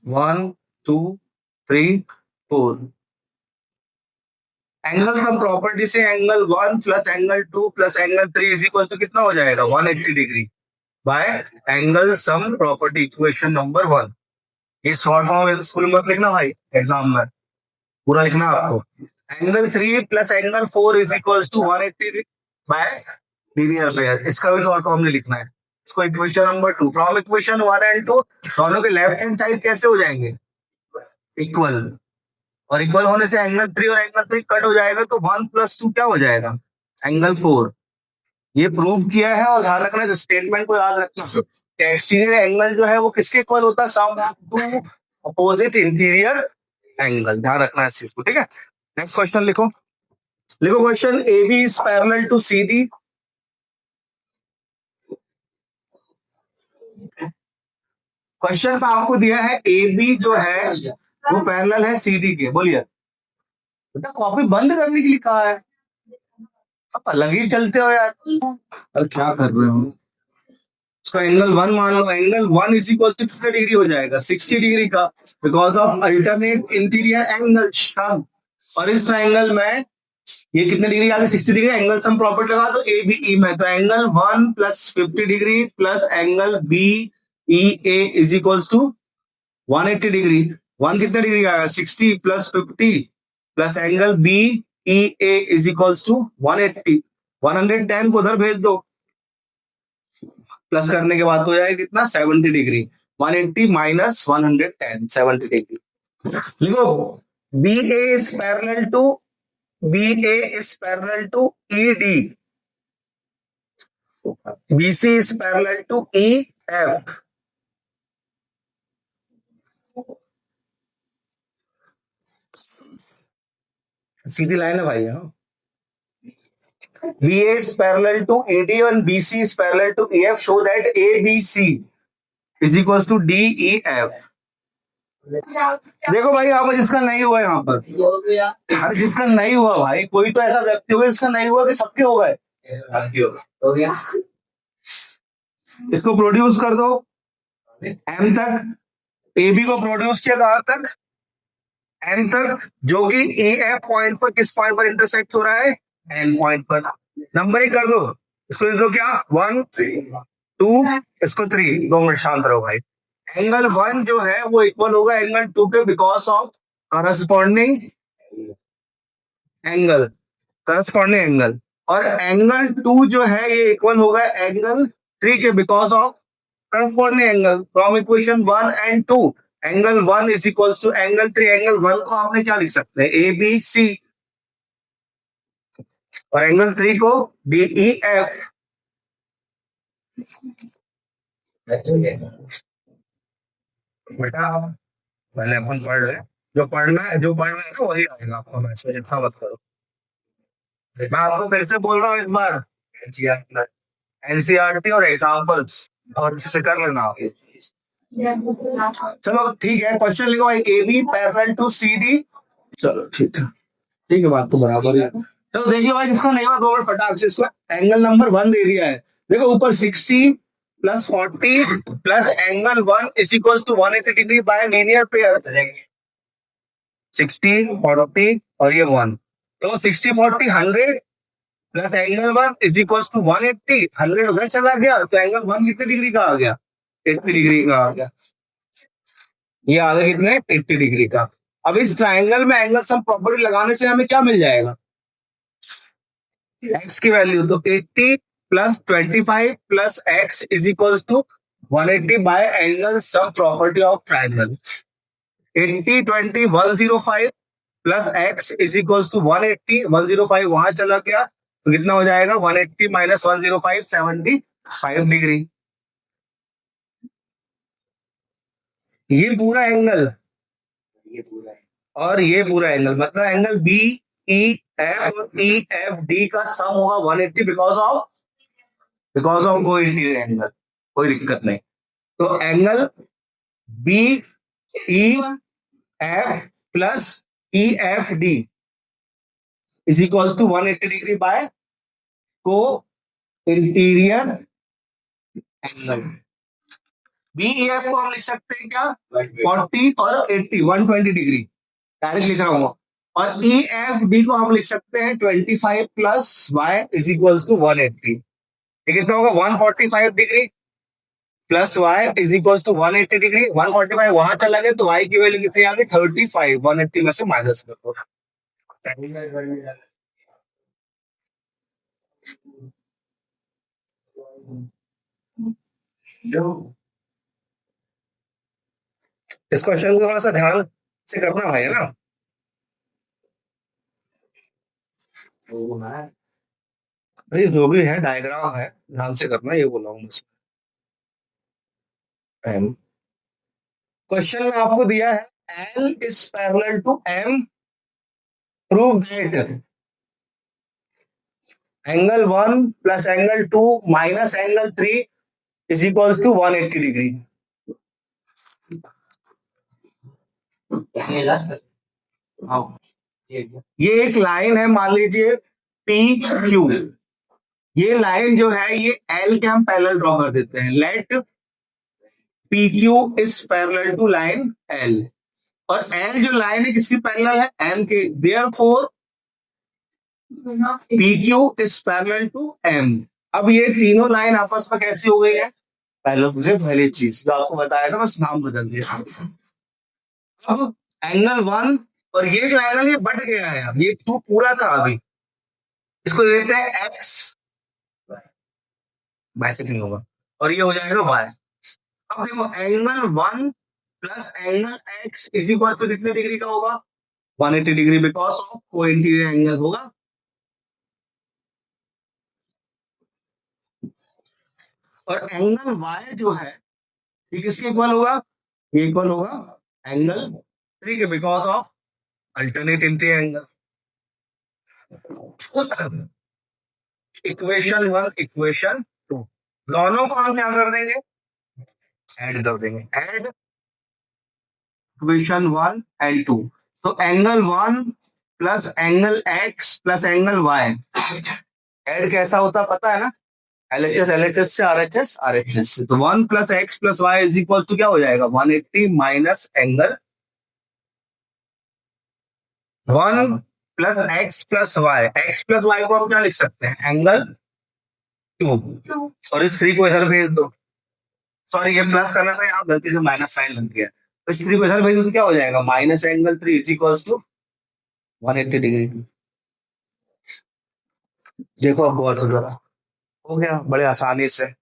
1 2 3 4। Angle sum property से angle 1 plus angle 2 plus angle 3 is equal to कितना हो जाएगा 180 degree by angle sum property equation number 1। ये short form school में लिखना भाई, एग्जाम में पूरा लिखना आपको। Angle 3 plus angle 4 is equal to 180 by linear pair. इसका भी शॉर्ट फॉर्म नहीं लिखना है। इसको equation number 2 from equation 1 and 2 दोनों के लेफ्ट हैंड साइड कैसे हो जाएंगे इक्वल, और इक्वल होने से एंगल 3 और एंगल 3 कट हो जाएगा तो 1 प्लस 2 क्या हो जाएगा एंगल 4। ये प्रूव किया है। और ध्यान रखना इस स्टेटमेंट को याद रखना, एक्सटीरियर एंगल जो है वो किसके इक्वल होता है sum of two opposite interior angle. ध्यान रखना इस चीज को, ठीक है। नेक्स्ट क्वेश्चन लिखो। लिखो question A B is parallel to C D. Question में आपको दिया है ए बी जो है वो पैरेलल है सी डी के। बोलिए बेटा, कॉपी बंद करने के लिए कहा है, आप अलग ही चलते हो यार। अरे क्या कर रहे हो। इसको एंगल 1 मान लो। एंगल 1 इज इक्वल टू कितने डिग्री हो जाएगा 60 डिग्री का, because of alternate interior angle. और इस ट्राइंगल में ये कितने डिग्री आ गया 60 डिग्री। एंगल सम प्रॉपर्टी लगा तो ए बी ई में, तो angle 1 plus 50 degree plus angle B E A is equal to 180 degree. 1 कितने डिग्री आएगा 60 plus 50 plus angle B E A is equal to 180। 110 को उधर भेज दो, प्लस करने के बाद हो जाएगा कितना 70 डिग्री। 180 माइनस 110 70 डिग्री। लिखो B A is parallel to BA is parallel to ED. BC is parallel to EF. Sidhi line है भाई। BA is parallel to AD and BC is parallel to EF. Show that ABC is equals to DEF. देखो भाई, यहाँ पर जिसका नहीं हुआ यहाँ पर, जिसका नहीं हुआ भाई, कोई तो ऐसा व्यक्ति होगा जिसका नहीं हुआ कि सबके हो गए। इसको प्रोड्यूस कर दो एम तक। ए बी को प्रोड्यूस किया कहां तक एन तक, जो कि ए एफ पॉइंट पर किस पॉइंट पर इंटरसेक्ट हो रहा है एन पॉइंट पर। नंबरिंग कर दो। इसको लिख दो क्या 1 2, इसको 3। 2 मिनट शांत रहो भाई। एंगल 1 जो है वो इक्वल होगा एंगल 2 के, because of corresponding angle. Corresponding angle. और एंगल 2 जो है ये इक्वल होगा एंगल 3 के, because of corresponding angle. From equation 1 and 2 angle 1 is equal to angle 3। Angle 1 को आपने क्या लिख सकते हैं ए बी सी, और एंगल 3 को डी ई एफ। बेटा पहले अपन पढ़ रहे, जो पढ़ना है ना वही आएगा आपको मैथ्स में, चिंता मत करो। मैं आपको फिर से बोल रहा हूँ इस बार एनसीईआरटी और एग्जाम्पल्स और से कर लेना आप। चलो ठीक है, क्वेश्चन लिखो A B parallel to C D. चलो ठीक है, बात तो बराबर है। तो देखिए भाई, जिसका नहीं हुआ 2 मिनट फटाक से इसको एंगल नंबर 1 दे दिया है। देखो ऊपर 60 plus 40 plus angle 1 is equal to 180 degree by linear pair. 60 40 और ये 1, तो 60 40 100 plus angle 1 is equal to 180। 100 उधर चला गया तो एंगल 1 कितने डिग्री का आ गया 80 डिग्री का आ गया। ये आ गया कितने 80 डिग्री का। अब इस ट्राइंगल में एंगल सम प्रॉपर्टी लगाने से हमें क्या मिल जाएगा एक्स की वैल्यू, तो 80 plus 25 plus X is equal to 180 by angle sum property of triangle. 80 20 105 plus X is equal to 180। 105 वहां चला गया तो कितना हो जाएगा 180 माइनस 105 75 डिग्री। ये पूरा एंगल और ये पूरा एंगल, मतलब एंगल बी ई एफ और ई एफ डी का सम होगा 180, because of co-interior angle, कोई दिक्कत नहीं। तो angle B E F plus E F D is equal to 180 degree by co-interior angle. BEF को हम लिख सकते हैं क्या, 40 और 80, 120 डिग्री, डायरेक्ट लिख रहा हूँ। और EFB को हम लिख सकते हैं 25 plus y is equal to 180। ये कितना होगा, 145 degree plus y is equal to 180 degree. 145 वहां चला गया तो y की वैल्यू कितनी आ गई, 35, 180 में से माइनस कर दो। इस क्वेश्चन को थोड़ा सा ध्यान से करना भाई, है ना। अरे जो भी है डायग्राम है, ध्यान से करना, ये बोला हूँ बस। क्वेश्चन में आपको दिया है L is parallel to M, prove that angle 1 plus angle 2 minus angle 3 is equal to 180 degree. ये एक लाइन है, मान लीजिए PQ। ये लाइन जो है ये L के हम पैरेलल ड्रॉ कर देते हैं। Let PQ is parallel to line L, और L जो लाइन है किसकी पैरेलल है, M के। Therefore PQ is parallel to M। अब ये तीनों लाइन आपस में कैसी हो गई है, पैरेलल। मुझे पहली चीज जो आपको बताया था, बस नाम बदल दिया। अब एंगल 1 और ये जो एंगल ये बढ़ गया है, अब ये 2 पूरा था, अभी इसको देते हैं X, बाइसेक्ट नहीं होगा, और ये हो जाएगा Y। अब देखो angle 1 plus angle X is equal to कितने डिग्री का होगा, 180 degree, because of coincident angle होगा। और एंगल Y जो है ये किसके इक्वल होगा, ये इक्वल होगा एंगल 3 के, because of alternate interior angle. Equation 1 equation 2 दोनों को हम क्या कर देंगे, ऐड कर देंगे। ऐड इक्वेशन 1 एंड 2, तो angle 1 plus angle X plus angle Y, add कैसा होता पता है ना, LHS LHS से RHS RHS से। तो 1 plus X plus Y is equal to क्या हो जाएगा, 180 minus angle 1 plus X plus Y। X plus Y को हम क्या लिख सकते हैं, एंगल 2, और इस 3 को इधर भेज दो। सॉरी, ये प्लस करना था, यहाँ गलती से माइनस साइन लग गया, तो इस 3 को इधर भेज दो तो क्या हो जाएगा, minus angle 3 is equal to 180 degree. देखो अब बहुत जरा हो गया बड़े आसानी से।